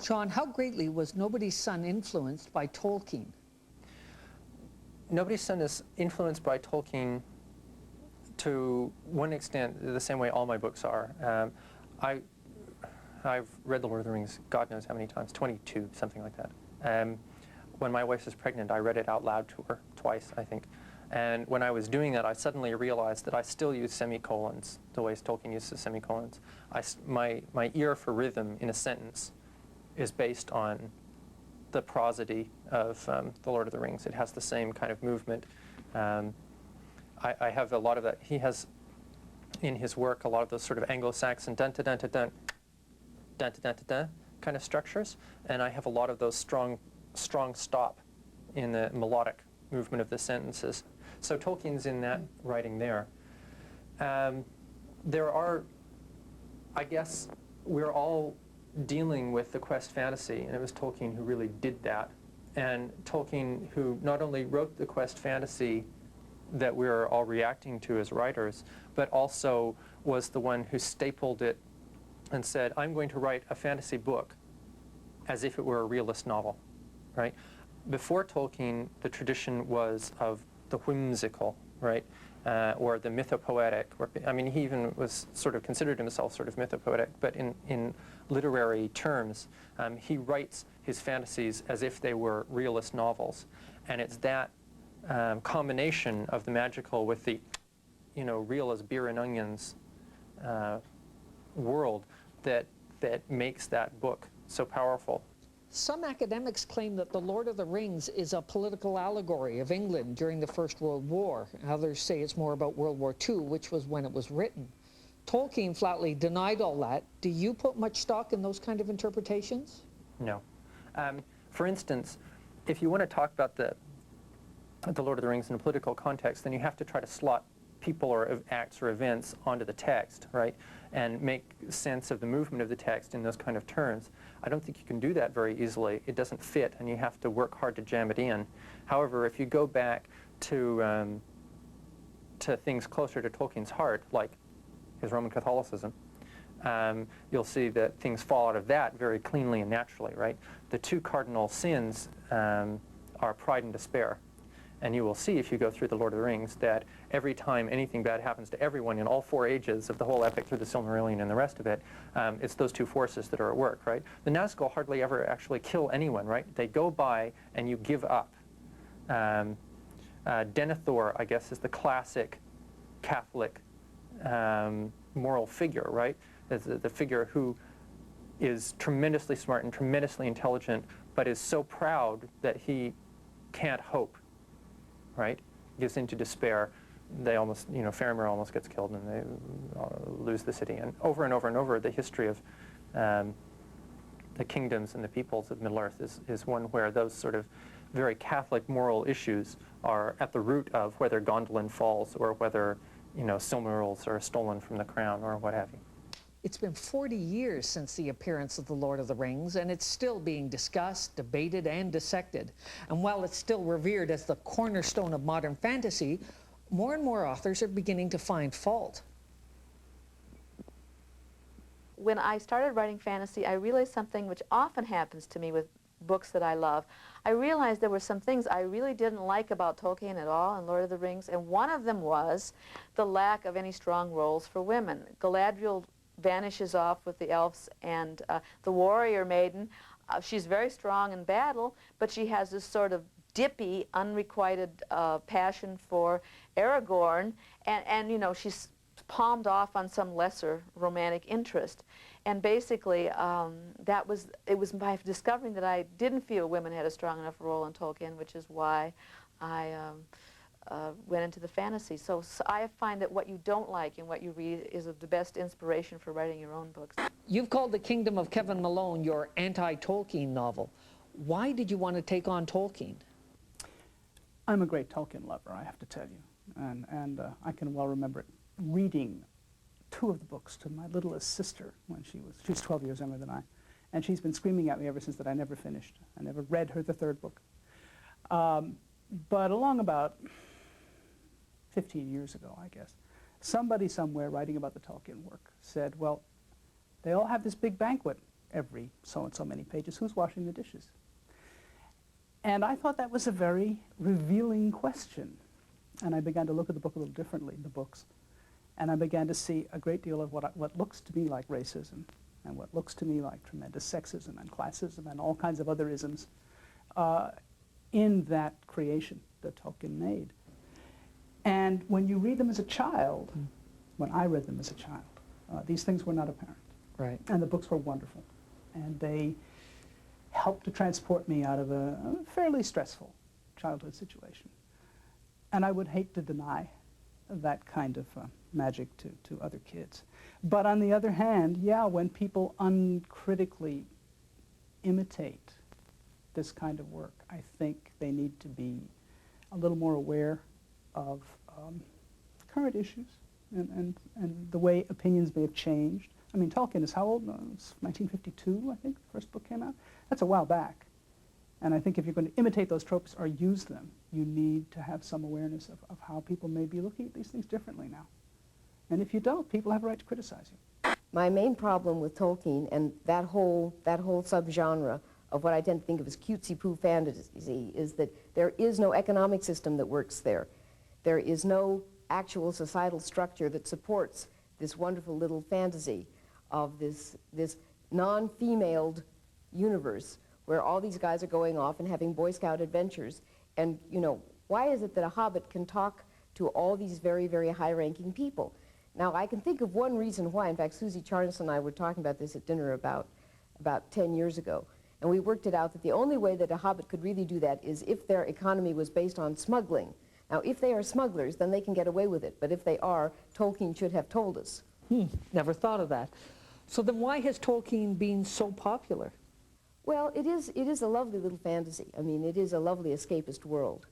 Sean, how greatly was Nobody's Son influenced by Tolkien? Nobody's Son is influenced by Tolkien to one extent, the same way all my books are. I've read The Lord of the Rings, God knows how many times, 22, something like that. When my wife was pregnant, I read it out loud to her twice, I think. And when I was doing that, I suddenly realized that I still use semicolons, the way Tolkien uses semicolons. My ear for rhythm in a sentence is based on the prosody of The Lord of the Rings. It has the same kind of movement. I have a lot of that. He has, in his work, a lot of those sort of Anglo-Saxon dun-ta-dun-ta-dun, dun-ta-dun-ta-dun kind of structures, and I have a lot of those strong stop in the melodic movement of the sentences. So Tolkien's in that writing there. There are, I guess, we're all dealing with the quest fantasy, and it was Tolkien who really did that. And Tolkien, who not only wrote the quest fantasy that we're all reacting to as writers, but also was the one who stapled it and said, I'm going to write a fantasy book as if it were a realist novel, right? Before Tolkien, the tradition was of the whimsical, right? Or the mythopoetic. I mean, he even was sort of considered himself sort of mythopoetic, but in literary terms, he writes his fantasies as if they were realist novels. And it's that combination of the magical with the, real as beer and onions world that makes that book so powerful. Some academics claim that The Lord of the Rings is a political allegory of England during the First World War. Others say it's more about World War II, which was when it was written. Tolkien flatly denied all that. Do you put much stock in those kind of interpretations? No. For instance, if you want to talk about the Lord of the Rings in a political context, then you have to try to slot people or acts or events onto the text, right? And make sense of the movement of the text in those kind of terms. I don't think you can do that very easily. It doesn't fit, and you have to work hard to jam it in. However, if you go back to things closer to Tolkien's heart, like his Roman Catholicism, you'll see that things fall out of that very cleanly and naturally, right? The two cardinal sins are pride and despair. And you will see, if you go through The Lord of the Rings, that every time anything bad happens to everyone in all four ages of the whole epic through the Silmarillion and the rest of it, it's those two forces that are at work, right? The Nazgul hardly ever actually kill anyone, right? They go by and you give up. Denethor, I guess, is the classic Catholic moral figure, right? The figure who is tremendously smart and tremendously intelligent, but is so proud that he can't hope. Right? Gives into despair. They almost, Faramir almost gets killed and they lose the city. And over, the history of the kingdoms and the peoples of Middle-earth is one where those sort of very Catholic moral issues are at the root of whether Gondolin falls or whether, Silmarils are stolen from the crown or what have you. It's been 40 years since the appearance of The Lord of the Rings, and it's still being discussed, debated, and dissected. And while it's still revered as the cornerstone of modern fantasy, more and more authors are beginning to find fault. When I started writing fantasy, I realized something which often happens to me with books that I love. I realized there were some things I really didn't like about Tolkien at all in Lord of the Rings, and one of them was the lack of any strong roles for women. Galadriel vanishes off with the elves, and the warrior maiden, she's very strong in battle, but she has this sort of dippy, unrequited passion for Aragorn, and she's palmed off on some lesser romantic interest. And basically, it was by discovering that I didn't feel women had a strong enough role in Tolkien, which is why I went into the fantasy. So I find that what you don't like and what you read is the best inspiration for writing your own books. You've called The Kingdom of Kevin Malone your anti-Tolkien novel. Why did you want to take on Tolkien? I'm a great Tolkien lover, I have to tell you. And I can well remember reading two of the books to my littlest sister when she's 12 years younger than I. And she's been screaming at me ever since that I never finished. I never read her the third book. But along about 15 years ago, I guess, somebody somewhere writing about the Tolkien work said, well, they all have this big banquet every so-and-so many pages, who's washing the dishes? And I thought that was a very revealing question. And I began to look at the book a little differently, the books. And I began to see a great deal of what looks to me like racism and what looks to me like tremendous sexism and classism and all kinds of other isms in that creation that Tolkien made. And when you read them as a child, when I read them as a child, these things were not apparent. Right. And the books were wonderful. And they helped to transport me out of a fairly stressful childhood situation. And I would hate to deny that kind of magic to other kids. But on the other hand, yeah, when people uncritically imitate this kind of work, I think they need to be a little more aware of current issues and the way opinions may have changed. I mean, Tolkien is how old? No, it's 1952, I think, the first book came out. That's a while back. And I think if you're going to imitate those tropes or use them, you need to have some awareness of how people may be looking at these things differently now. And if you don't, people have a right to criticize you. My main problem with Tolkien and that whole subgenre of what I tend to think of as cutesy-poo fantasy is that there is no economic system that works there. There is no actual societal structure that supports this wonderful little fantasy of this non-femaled universe where all these guys are going off and having Boy Scout adventures. And, you know, why is it that a hobbit can talk to all these very, very high-ranking people? Now, I can think of one reason why. In fact, Suzy, Charnas, and I were talking about this at dinner about 10 years ago. And we worked it out that the only way that a hobbit could really do that is if their economy was based on smuggling. Now, if they are smugglers, then they can get away with it. But if they are, Tolkien should have told us. Never thought of that. So then why has Tolkien been so popular? Well, it is a lovely little fantasy. I mean, it is a lovely escapist world.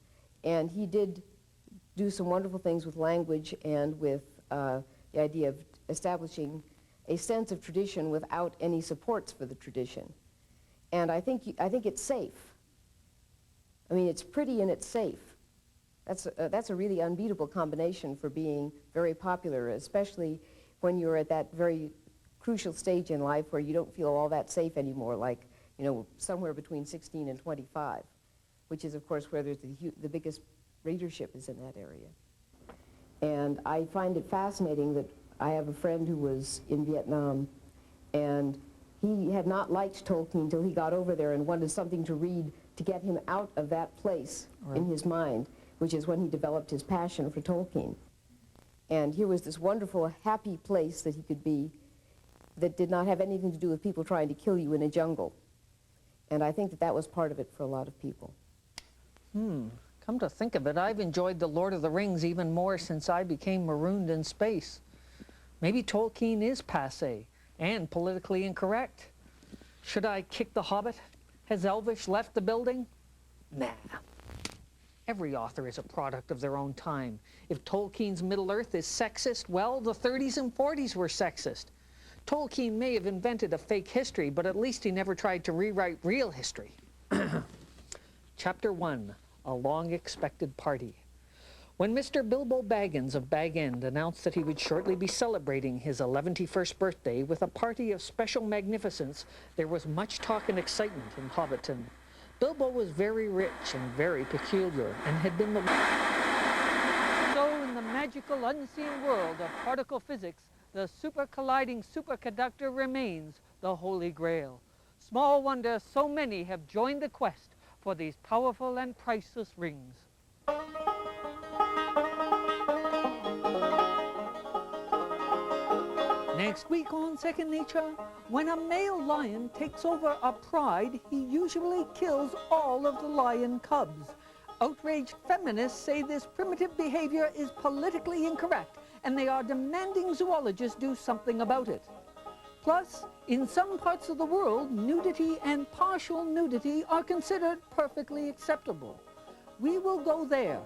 And he did do some wonderful things with language and with the idea of establishing a sense of tradition without any supports for the tradition. And I think it's safe. I mean, it's pretty and it's safe. That's a really unbeatable combination for being very popular, especially when you're at that very crucial stage in life where you don't feel all that safe anymore, like, you know, somewhere between 16 and 25, which is, of course, where there's the biggest readership is in that area. And I find it fascinating that I have a friend who was in Vietnam, and he had not liked Tolkien until he got over there and wanted something to read to get him out of that place in his mind, which is when he developed his passion for Tolkien. And here was this wonderful, happy place that he could be that did not have anything to do with people trying to kill you in a jungle. And I think that that was part of it for a lot of people. Come to think of it, I've enjoyed The Lord of the Rings even more since I became marooned in space. Maybe Tolkien is passé and politically incorrect. Should I kick the Hobbit? Has Elvish left the building? Nah. Every author is a product of their own time. If Tolkien's Middle-earth is sexist, well, the 30s and 40s were sexist. Tolkien may have invented a fake history, but at least he never tried to rewrite real history. Chapter 1, A Long-Expected Party. When Mr. Bilbo Baggins of Bag End announced that he would shortly be celebrating his 11th birthday with a party of special magnificence, there was much talk and excitement in Hobbiton. Bilbo was very rich and very peculiar, and had been the... So in the magical unseen world of particle physics, the super-colliding superconductor remains the Holy Grail. Small wonder so many have joined the quest for these powerful and priceless rings. Next week on Second Nature, when a male lion takes over a pride, he usually kills all of the lion cubs. Outraged feminists say this primitive behavior is politically incorrect, and they are demanding zoologists do something about it. Plus, in some parts of the world, nudity and partial nudity are considered perfectly acceptable. We will go there